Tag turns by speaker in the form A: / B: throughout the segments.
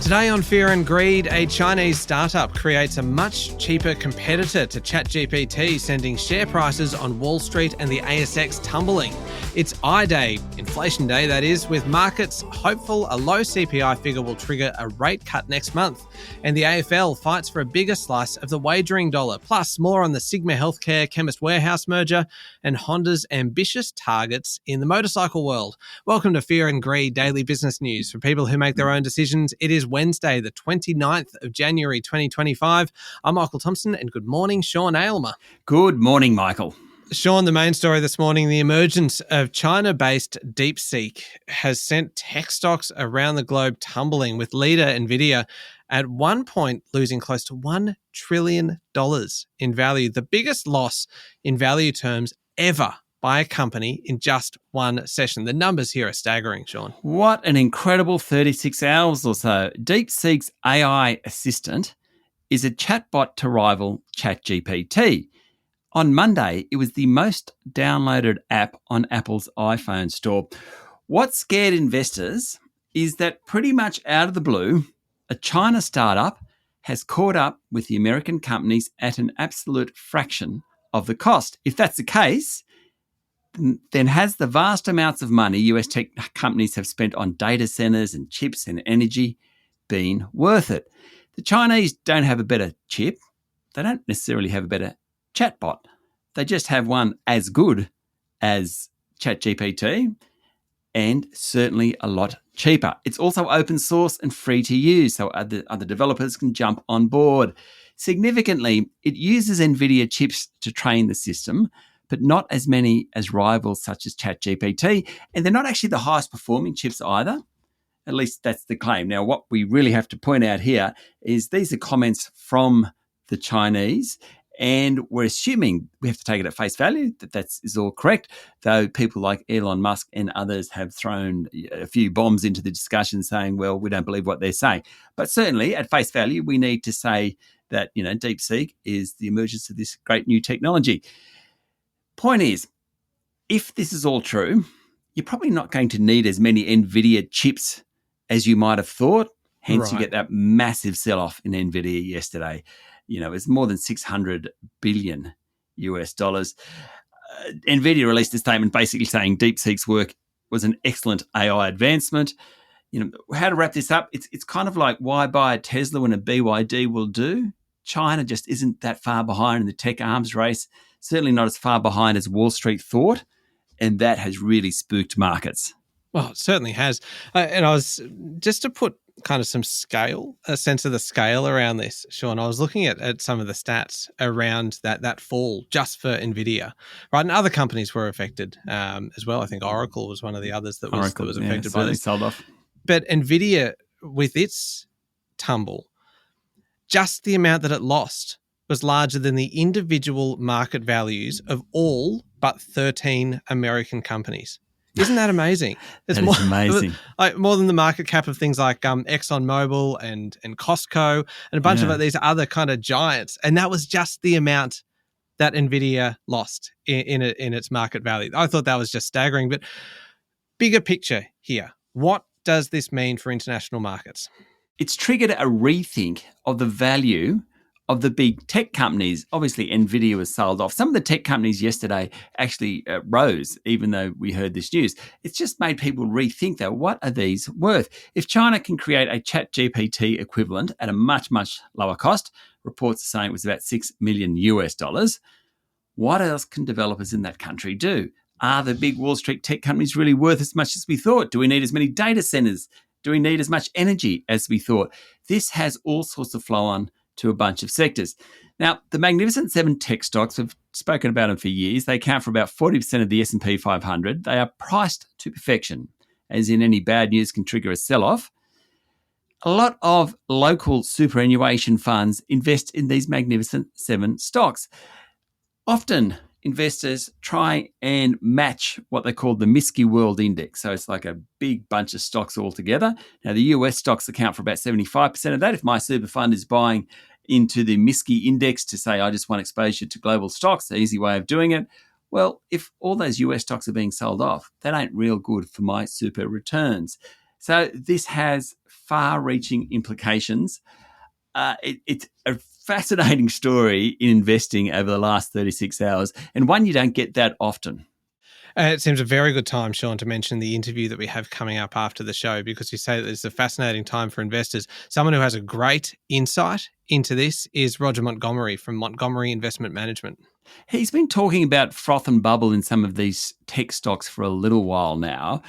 A: Today on Fear and Greed, a Chinese startup creates a much cheaper competitor to Chat GPT, sending share prices on Wall Street and the ASX tumbling. It's I-Day, inflation day that is, with markets hopeful a low CPI figure will trigger a rate cut next month. And the AFL fights for a bigger slice of the wagering dollar. Plus, more on the Sigma Healthcare-Chemist Warehouse merger and Honda's ambitious targets in the motorcycle world. Welcome to Fear and Greed Daily Business News. For people who make their own decisions, it is Wednesday, the 29th of January 2025. I'm Michael Thompson, and good morning, Sean Aylmer.
B: Good morning, Michael.
A: Sean, the main story this morning, the emergence of China-based DeepSeek has sent tech stocks around the globe tumbling, with leader NVIDIA at one point losing close to $1 trillion in value, the biggest loss in value terms ever by a company in just one session. The numbers here are staggering, Sean.
B: What an incredible 36 hours or so. DeepSeek's AI assistant is a chatbot to rival Chat GPT. On Monday, it was the most downloaded app on Apple's iPhone store. What scared investors is that pretty much out of the blue, a China startup has caught up with the American companies at an absolute fraction of the cost. If that's the case, then has the vast amounts of money US tech companies have spent on data centers and chips and energy been worth it? The Chinese don't have a better chip. They don't necessarily have a better chatbot. They just have one as good as ChatGPT and certainly a lot cheaper. It's also open source and free to use, so other developers can jump on board. Significantly, it uses NVIDIA chips to train the system, but not as many as rivals such as ChatGPT. And they're not actually the highest performing chips either. At least that's the claim. Now, what we really have to point out here is these are comments from the Chinese, and we're assuming, we have to take it at face value, that is all correct, though people like Elon Musk and others have thrown a few bombs into the discussion saying, well, we don't believe what they're saying. But certainly at face value, we need to say that, DeepSeek is the emergence of this great new technology. Point is, if this is all true, you're probably not going to need as many NVIDIA chips as you might have thought. Hence, You get that massive sell-off in NVIDIA yesterday. It's more than $600 billion US. NVIDIA released a statement basically saying DeepSeek's work was an excellent AI advancement. How to wrap this up? It's kind of like why buy a Tesla when a BYD will do. China just isn't that far behind in the tech arms race, certainly not as far behind as Wall Street thought, and that has really spooked markets.
A: Well, it certainly has. And I was, just to put kind of some scale, a sense of the scale around this, Sean, I was looking at some of the stats around that fall just for NVIDIA, right? And other companies were affected as well. I think Oracle was one of the others that was affected by this.
B: Sold off.
A: But NVIDIA, with its tumble, just the amount that it lost was larger than the individual market values of all but 13 American companies. Isn't that amazing?
B: It's amazing.
A: More than the market cap of things like ExxonMobil and Costco and a bunch of these other kind of giants. And that was just the amount that NVIDIA lost in its market value. I thought that was just staggering. But bigger picture here, what does this mean for international markets?
B: It's triggered a rethink of the value of the big tech companies. Obviously, NVIDIA was sold off. Some of the tech companies yesterday actually rose, even though we heard this news. It's just made people rethink, though, what are these worth? If China can create a Chat GPT equivalent at a much, much lower cost, reports are saying it was about $6 million US, what else can developers in that country do? Are the big Wall Street tech companies really worth as much as we thought? Do we need as many data centers? Do we need as much energy as we thought? This has all sorts of flow on to a bunch of sectors. Now, the Magnificent Seven tech stocks, we've spoken about them for years. They account for about 40% of the S&P 500. They are priced to perfection, as in any bad news can trigger a sell-off. A lot of local superannuation funds invest in these Magnificent Seven stocks. Often, investors try and match what they call the MSCI World Index. So it's like a big bunch of stocks all together. Now, the US stocks account for about 75% of that. If my super fund is buying into the MSCI index to say, I just want exposure to global stocks, the easy way of doing it. Well, if all those US stocks are being sold off, that ain't real good for my super returns. So this has far-reaching implications. It's a fascinating story in investing over the last 36 hours, and one you don't get that often.
A: It seems a very good time, Sean, to mention the interview that we have coming up after the show, because you say that it's a fascinating time for investors. Someone who has a great insight into this is Roger Montgomery from Montgomery Investment Management.
B: He's been talking about froth and bubble in some of these tech stocks for a little while now.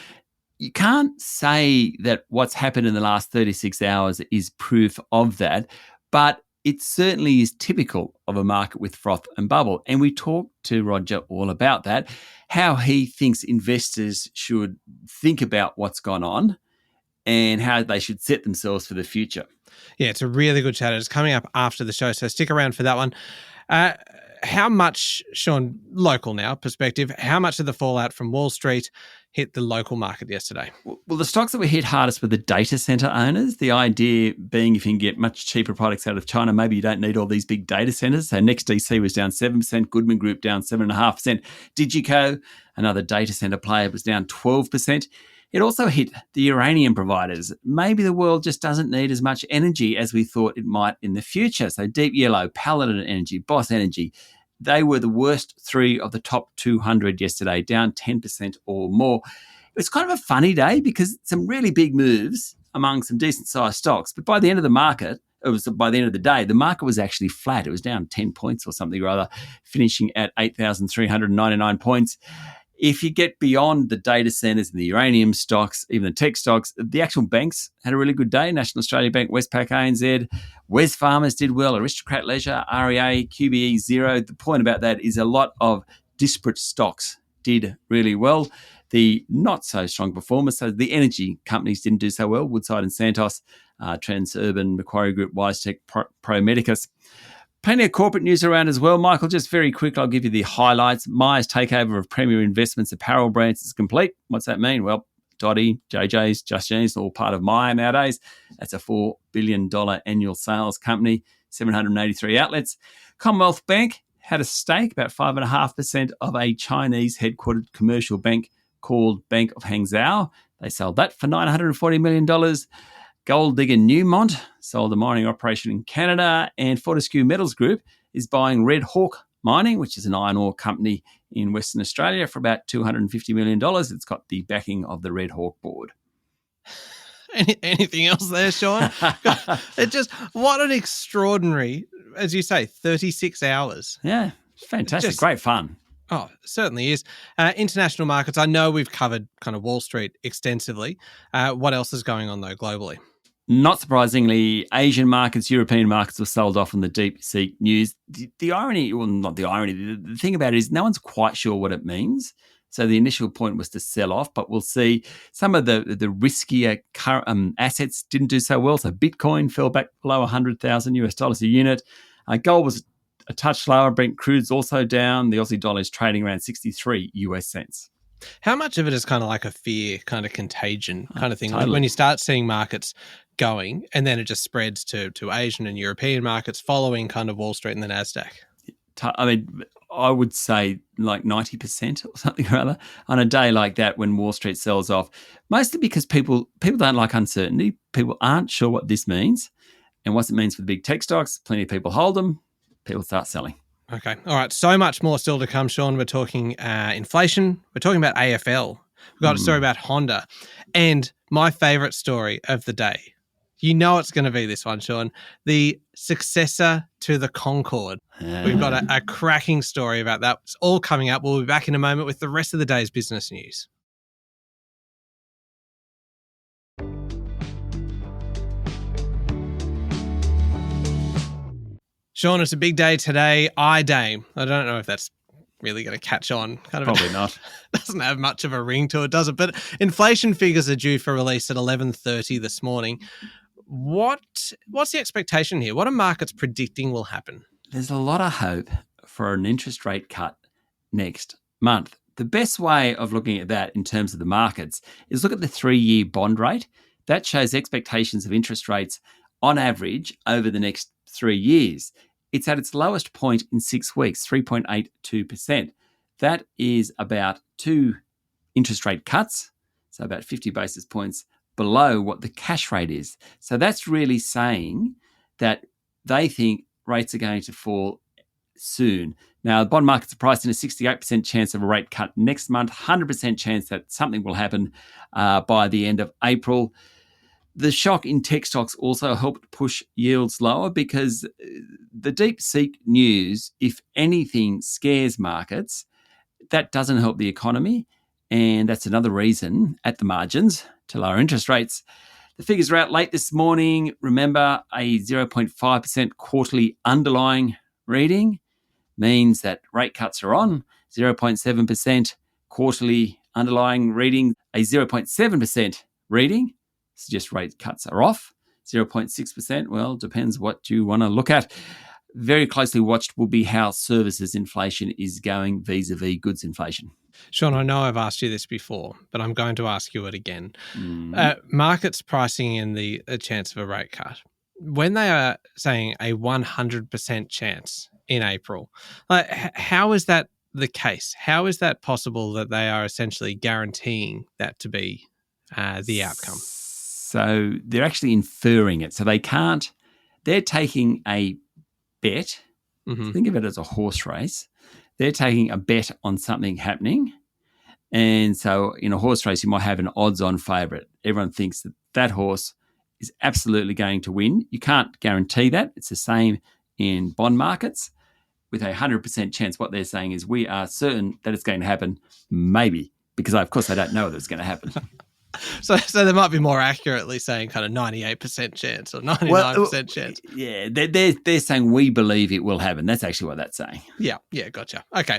B: You can't say that what's happened in the last 36 hours is proof of that, but it certainly is typical of a market with froth and bubble. And we talked to Roger all about that, how he thinks investors should think about what's gone on and how they should set themselves for the future.
A: Yeah, it's a really good chat. It's coming up after the show, so stick around for that one. How much, Sean, local now perspective, how much of the fallout from Wall Street hit the local market yesterday?
B: Well, the stocks that were hit hardest were the data center owners. The idea being if you can get much cheaper products out of China, maybe you don't need all these big data centers. So NextDC was down 7%, Goodman Group down 7.5%. Digico, another data center player, was down 12%. It also hit the uranium providers. Maybe the world just doesn't need as much energy as we thought it might in the future. So Deep Yellow, Paladin Energy, Boss Energy, they were the worst three of the top 200 yesterday, down 10% or more. It was kind of a funny day because some really big moves among some decent-sized stocks. But by the end of the day, the market was actually flat. It was down 10 points or something or other, finishing at 8,399 points. If you get beyond the data centers and the uranium stocks, even the tech stocks, the actual banks had a really good day. National Australia Bank, Westpac, ANZ, Wesfarmers did well, Aristocrat Leisure, REA, QBE, Xero. The point about that is a lot of disparate stocks did really well. The not so strong performers, so the energy companies didn't do so well, Woodside and Santos, Transurban, Macquarie Group, WiseTech, Pro Medicus. Plenty of corporate news around as well. Michael, just very quick, I'll give you the highlights. Myer's takeover of Premier Investments apparel brands is complete. What's that mean? Well, Dotty, JJ's, Just Jeans, all part of Myer nowadays. That's a $4 billion annual sales company, 783 outlets. Commonwealth Bank had a stake, about 5.5% of a Chinese headquartered commercial bank called Bank of Hangzhou. They sold that for $940 million. Gold digger Newmont sold a mining operation in Canada, and Fortescue Metals Group is buying Red Hawk Mining, which is an iron ore company in Western Australia, for about $250 million. It's got the backing of the Red Hawk board.
A: Anything else there, Sean? What an extraordinary, as you say, 36 hours.
B: Yeah, fantastic. Great fun.
A: Oh, it certainly is. International markets, I know we've covered kind of Wall Street extensively. What else is going on, though, globally?
B: Not surprisingly, Asian markets, European markets were sold off on the DeepSeek news. The irony, well, not the irony, the thing about it is no one's quite sure what it means. So the initial point was to sell off, but we'll see some of the riskier assets didn't do so well. So Bitcoin fell back below $100,000 a unit. Gold was a touch lower. Brent crude's also down. The Aussie dollar is trading around 63 US cents.
A: How much of it is kind of like a fear kind of contagion kind of thing?
B: Totally.
A: When you start seeing markets going and then it just spreads to Asian and European markets following kind of Wall Street and the NASDAQ?
B: I mean, I would say like 90% or something or other on a day like that when Wall Street sells off, mostly because people don't like uncertainty. People aren't sure what this means and what it means for the big tech stocks. Plenty of people hold them. People start selling.
A: Okay. All right. So much more still to come, Sean. We're talking inflation. We're talking about AFL. We've got a story about Honda. And my favourite story of the day. You know it's going to be this one, Sean. The successor to the Concorde. We've got a cracking story about that. It's all coming up. We'll be back in a moment with the rest of the day's business news. Sean, it's a big day today, I-Day. I don't know if that's really going to catch on.
B: Probably not.
A: Doesn't have much of a ring to it, does it? But inflation figures are due for release at 11:30 this morning. What's the expectation here? What are markets predicting will happen?
B: There's a lot of hope for an interest rate cut next month. The best way of looking at that in terms of the markets is look at the 3-year bond rate. That shows expectations of interest rates on average over the next 3 years. It's at its lowest point in 6 weeks, 3.82%. That is about 2 interest rate cuts, so about 50 basis points below what the cash rate is. So that's really saying that they think rates are going to fall soon. Now, the bond markets are priced in a 68% chance of a rate cut next month, 100% chance that something will happen by the end of April. The shock in tech stocks also helped push yields lower because the DeepSeek news, if anything, scares markets. That doesn't help the economy, and that's another reason at the margins to lower interest rates. The figures are out late this morning. Remember, a 0.5% quarterly underlying reading means that rate cuts are on. 0.7% quarterly underlying reading, a 0.7% reading suggests rate cuts are off. 0.6%, well, depends what you want to look at. Very closely watched will be how services inflation is going vis-a-vis goods inflation.
A: Sean, I know I've asked you this before, but I'm going to ask you it again. Markets pricing in the chance of a rate cut. When they are saying a 100% chance in April, how is that the case? How is that possible that they are essentially guaranteeing that to be the outcome?
B: So they're actually inferring it. So they're taking a bet. Mm-hmm. Think of it as a horse race. They're taking a bet on something happening. And so in a horse race, you might have an odds-on favourite. Everyone thinks that that horse is absolutely going to win. You can't guarantee that. It's the same in bond markets. With a 100% chance, what they're saying is we are certain that it's going to happen, maybe, because of course I don't know that it's going to happen.
A: So they might be more accurately saying kind of 98% chance or 99% chance.
B: Yeah, they're saying we believe it will happen. That's actually what that's saying.
A: Yeah, gotcha. Okay.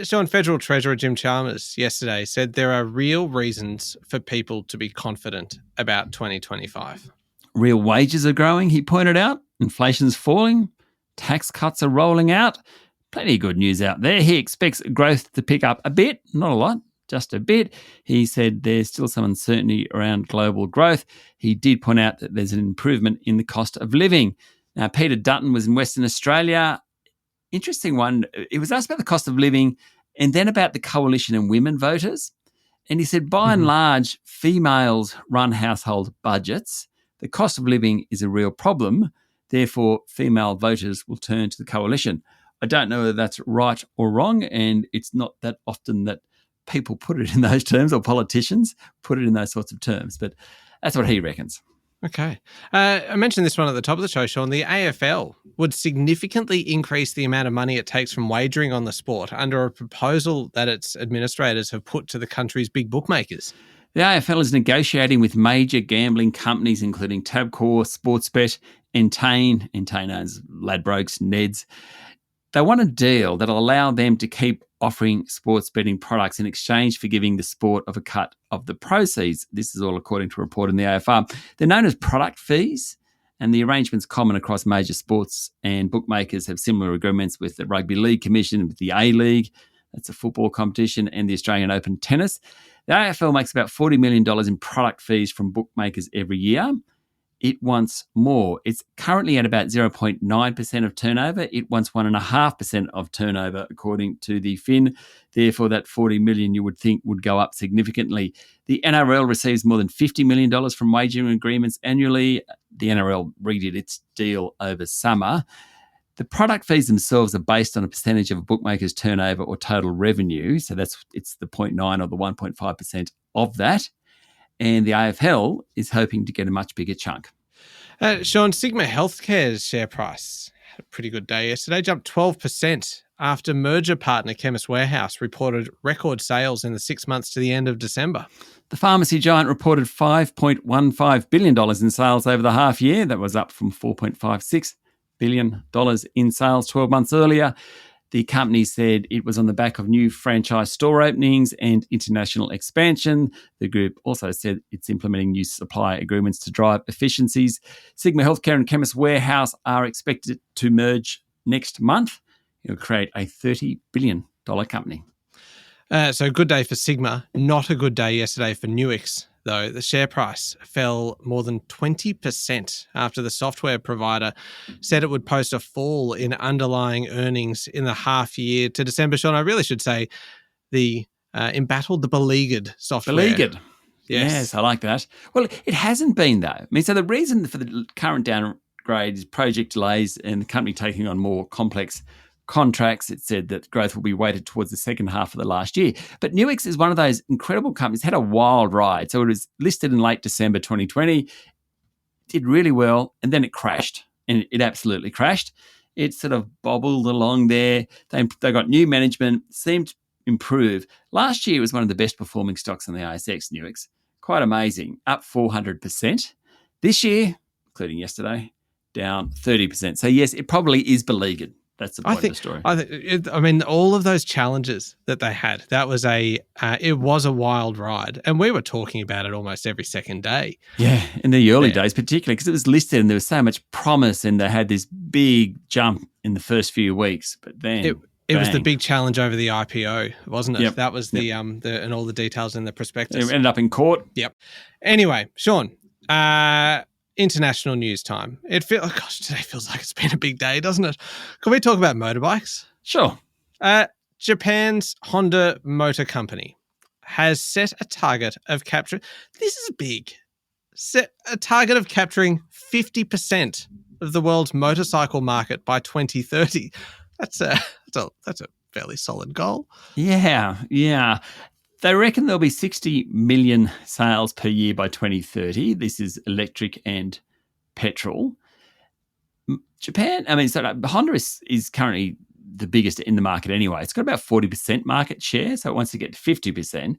A: Sean, Federal Treasurer Jim Chalmers yesterday said there are real reasons for people to be confident about 2025.
B: Real wages are growing, he pointed out. Inflation's falling. Tax cuts are rolling out. Plenty of good news out there. He expects growth to pick up a bit, not a lot. Just a bit. He said there's still some uncertainty around global growth. He did point out that there's an improvement in the cost of living. Now, Peter Dutton was in Western Australia. Interesting one. He was asked about the cost of living and then about the coalition and women voters. And he said, by and large, females run household budgets. The cost of living is a real problem. Therefore, female voters will turn to the coalition. I don't know whether that's right or wrong, and it's not that often that people put it in those terms or politicians put it in those sorts of terms, but that's what he reckons.
A: Okay. I mentioned this one at the top of the show, Sean. The AFL would significantly increase the amount of money it takes from wagering on the sport under a proposal that its administrators have put to the country's big bookmakers.
B: The AFL is negotiating with major gambling companies, including Tabcorp, Sportsbet, Entain owns Ladbrokes, Neds. They want a deal that will allow them to keep offering sports betting products in exchange for giving the sport of a cut of the proceeds. This is all according to a report in the AFR. They're known as product fees, and the arrangement's common across major sports, and bookmakers have similar agreements with the Rugby League Commission, with the A-League, that's a football competition, and the Australian Open tennis. The AFL makes about $40 million in product fees from bookmakers every year. It wants more. It's currently at about 0.9% of turnover. It wants 1.5% of turnover, according to the Fin. Therefore, that $40 million you would think would go up significantly. The NRL receives more than $50 million from wagering agreements annually. The NRL redid its deal over summer. The product fees themselves are based on a percentage of a bookmaker's turnover or total revenue. So it's the 0.9 or the 1.5% of that. And the AFL is hoping to get a much bigger chunk.
A: Sean, Sigma Healthcare's share price had a pretty good day yesterday, jumped 12% after merger partner Chemist Warehouse reported record sales in the 6 months to the end of December.
B: The pharmacy giant reported $5.15 billion in sales over the half year. That was up from $4.56 billion in sales 12 months earlier. The company said it was on the back of new franchise store openings and international expansion. The group also said it's implementing new supply agreements to drive efficiencies. Sigma Healthcare and Chemist Warehouse are expected to merge next month. It'll create a $30 billion company.
A: So good day for Sigma. Not a good day yesterday for Nuix, though. The share price fell more than 20% after the software provider said it would post a fall in underlying earnings in the half year to December. Sean, I really should say the beleaguered software
B: Yes, I like that. Well, it hasn't been, though. I mean, so the reason for the current downgrade is project delays and the company taking on more complex contracts. It said that growth will be weighted towards the second half of the last year. But Nuix is one of those incredible companies, had a wild ride. So it was listed in late December 2020, did really well, and then it crashed. And it absolutely crashed. It sort of bobbled along there. They got new management, seemed to improve. Last year it was one of the best performing stocks on the ASX, Nuix. Quite amazing, up 400%. This year, including yesterday, down 30%. So yes, it probably is beleaguered. That's the point of the story.
A: I mean, all of those challenges that they had, that was it was a wild ride. And we were talking about it almost every second day.
B: Yeah, in the early days particularly, because it was listed and there was so much promise and they had this big jump in the first few weeks. But then
A: it was the big challenge over the IPO, wasn't it?
B: Yep.
A: That was the and all the details in the prospectus.
B: It ended up in court.
A: Yep. Anyway, Sean, international news time. Today feels like it's been a big day, doesn't it? Can we talk about motorbikes?
B: Sure.
A: Japan's Honda Motor Company has set a target of capturing. This is big. Set a target of capturing 50% of the world's motorcycle market by 2030. That's a fairly solid goal.
B: Yeah. They reckon there'll be 60 million sales per year by 2030. This is electric and petrol. Japan, Honda is currently the biggest in the market anyway. It's got about 40% market share, so it wants to get to 50%.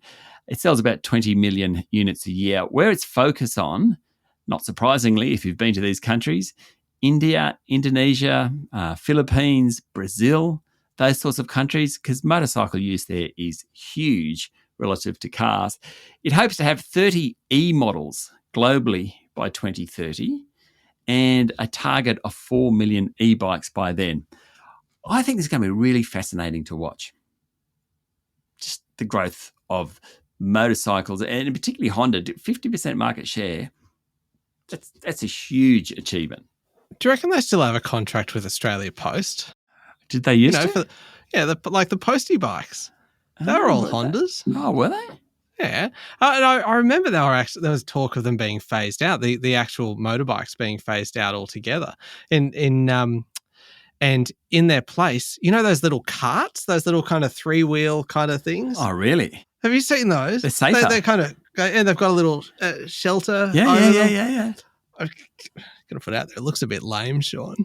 B: It sells about 20 million units a year. Where it's focused on, not surprisingly, if you've been to these countries, India, Indonesia, Philippines, Brazil, those sorts of countries, because motorcycle use there is huge relative to cars. It hopes to have 30 e-models globally by 2030 and a target of 4 million e-bikes by then. I think this is going to be really fascinating to watch. Just the growth of motorcycles, and particularly Honda, 50% market share. That's a huge achievement.
A: Do you reckon they still have a contract with Australia Post?
B: Did they used to?
A: The postie bikes. They were all Hondas.
B: Oh, were they?
A: Yeah. I remember there was talk of them being phased out, the actual motorbikes being phased out altogether. And in their place, those little carts, those little kind of 3-wheel kind of things?
B: Oh, really?
A: Have you seen those?
B: They're safer.
A: They're kind of, and they've got a little shelter.
B: Yeah.
A: I'm going to put it out there. It looks a bit lame, Sean.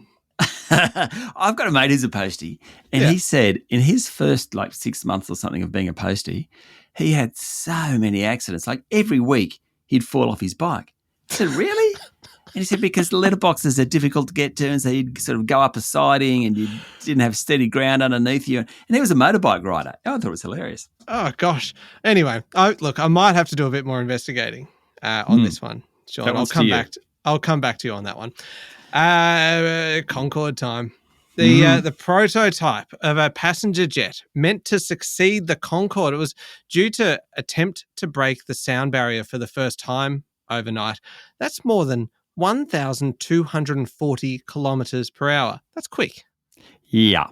B: I've got a mate who's a postie, and he said in his first 6 months or something of being a postie, he had so many accidents. Like every week he'd fall off his bike. I said, really? And he said, because the letterboxes are difficult to get to, and so you'd sort of go up a siding and you didn't have steady ground underneath you. And he was a motorbike rider. I thought it was hilarious.
A: Oh, gosh. Anyway, I might have to do a bit more investigating on this one, Sean. I'll come back to you on that one. Concorde time. The prototype of a passenger jet meant to succeed the Concorde. It was due to attempt to break the sound barrier for the first time overnight. That's more than 1,240 kilometers per hour. That's quick.
B: Yeah.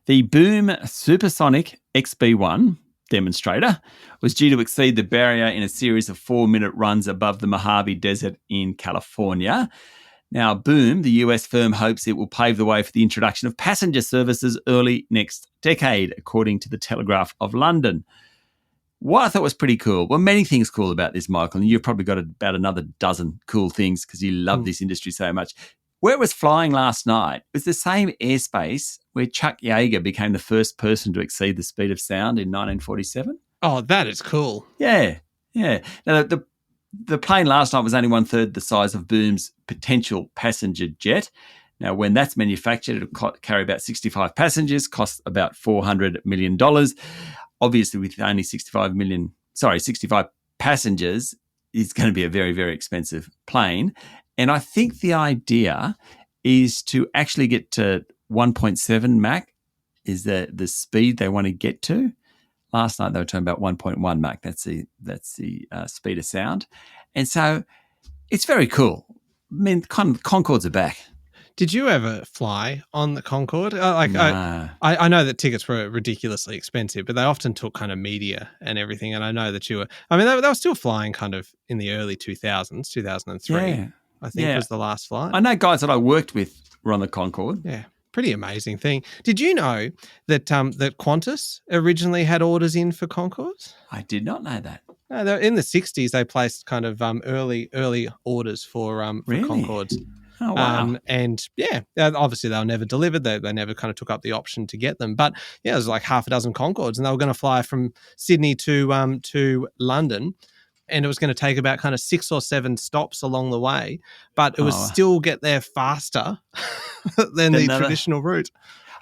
B: The Boom Supersonic XB1 demonstrator was due to exceed the barrier in a series of 4-minute runs above the Mojave Desert in California. Now, Boom, the US firm, hopes it will pave the way for the introduction of passenger services early next decade, according to the Telegraph of London. What I thought was pretty cool, well, many things cool about this, Michael, and you've probably got about another dozen cool things because you love this industry so much. Where it was flying last night was the same airspace where Chuck Yeager became the first person to exceed the speed of sound in 1947.
A: Oh, that is cool.
B: Yeah. Now, the plane last night was only 1/3 the size of Boom's potential passenger jet. Now, when that's manufactured, it'll carry about 65 passengers, cost about $400 million. Obviously, with only 65 passengers, it's going to be a very, very expensive plane. And I think the idea is to actually get to 1.7 Mach is the speed they want to get to. Last night they were talking about 1.1 Mach. That's the speed of sound. And so it's very cool. I mean, Concordes are back.
A: Did you ever fly on the Concorde?
B: No.
A: I know that tickets were ridiculously expensive, but they often took kind of media and everything. And I know that you were, I mean, they were still flying kind of in the early 2000s, 2003,
B: Yeah.
A: I think was the last flight.
B: I know guys that I worked with were on the Concorde.
A: Yeah. Pretty amazing thing. Did you know that that Qantas originally had orders in for Concordes?
B: I did not know that.
A: In the 60s, they placed kind of early orders for Concordes.
B: Oh, wow.
A: And yeah, obviously they were never delivered. They never kind of took up the option to get them. But yeah, it was like half a dozen Concordes, and they were going to fly from Sydney to London. And it was going to take about kind of 6 or 7 stops along the way, but it was still get there faster than the traditional route.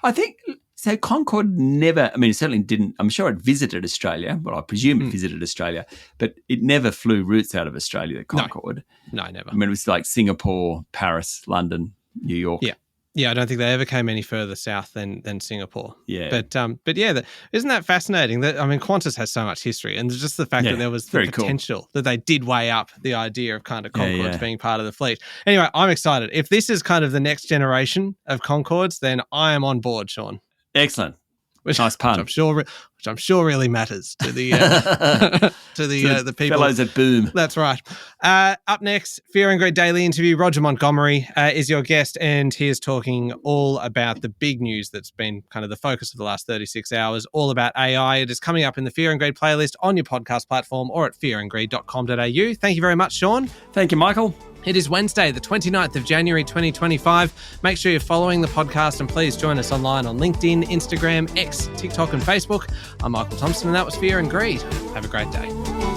B: I think so. Concorde never, I mean, it certainly didn't, I'm sure it visited Australia, but I presume it visited Australia, but it never flew routes out of Australia, the Concorde.
A: No, never.
B: I mean, it was like Singapore, Paris, London, New York.
A: Yeah. Yeah, I don't think they ever came any further south than Singapore.
B: Yeah.
A: But yeah, isn't that fascinating? That, I mean, Qantas has so much history, and just the fact that there was the potential that they did weigh up the idea of kind of Concordes being part of the fleet. Anyway, I'm excited. If this is kind of the next generation of Concordes, then I am on board, Sean.
B: Excellent. Nice pun.
A: Which I'm sure really matters to the the people.
B: Fellows at Boom.
A: That's right. Up next, Fear and Greed Daily interview. Roger Montgomery is your guest, and he is talking all about the big news that's been kind of the focus of the last 36 hours, all about AI. It is coming up in the Fear and Greed playlist on your podcast platform or at fearandgreed.com.au. Thank you very much, Sean.
B: Thank you, Michael.
A: It is Wednesday, the 29th of January, 2025. Make sure you're following the podcast, and please join us online on LinkedIn, Instagram, X, TikTok and Facebook. I'm Michael Thompson, and that was Fear and Greed. Have a great day.